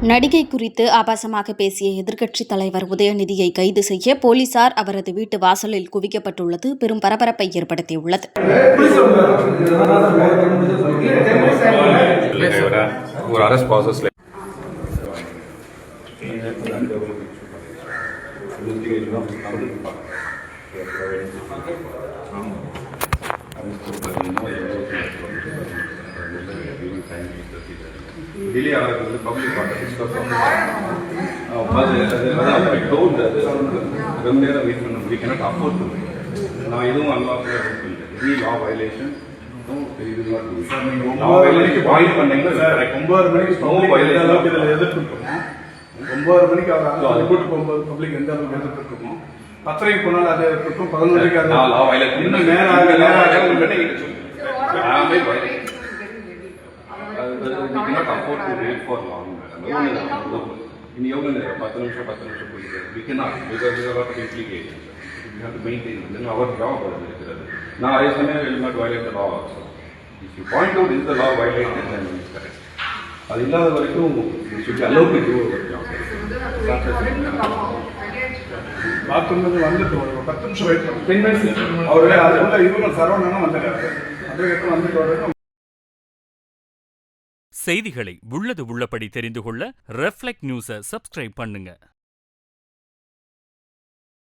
நடிகை குறித்து ஆபாசமாக பேசிய எதிர்க்கட்சித் தலைவர் உதயநிதியை கைது செய்ய போலீசார் அவரது வீட்டு வாசலில் குவிக்கப்பட்டுள்ளது பெரும் பரபரப்பை ஏற்படுத்தியுள்ளது. delay ஆகிறது பப்ளிக் I told ரொம்ப நேரம் வெயிட் பண்ண we cannot afford to நான் எதுவும் அன்லாஃபுல்லா இல்லை any law violation no it is not do law violation point பண்ணீங்கன்னா சார் 9 மணிக்கு நோ வயலேஷன் இதல எதிர்த்துட்டோம் 9 மணிக்கு அவர் ரிப்போர்ட் போகும்போது பப்ளிக் எந்த அளவுக்கு எதிர்த்துட்டோம் 10 மணிக்கு போனால அது இருக்கும் 11 மணிக்கு அது law violation இன்னும் நேரா ஆமே we cannot afford to wait for long. In yoga, 10 நிமிஷம் we cannot because there are a lot of implications. We have to maintain it. Then our job is now I will not violate the law also. If you point out is the law violated, then it is correct. அது இல்லாத வரைக்கும் we should be allowed to do our job. பாத்ரூம்ல வந்துட்டு ஒரு 10 நிமிஷம் wait பண்ணு 10 minutes அவரே அதுக்குள்ள இவங்க சரவணனும் வந்துட்டாரு அதுக்கு வந்துட்டு செய்திகளை உள்ளது உள்ளபடி தெரிந்து கொள்ள ரெஃப்ளெக்ட் நியூஸை சப்ஸ்கிரைப் பண்ணுங்க.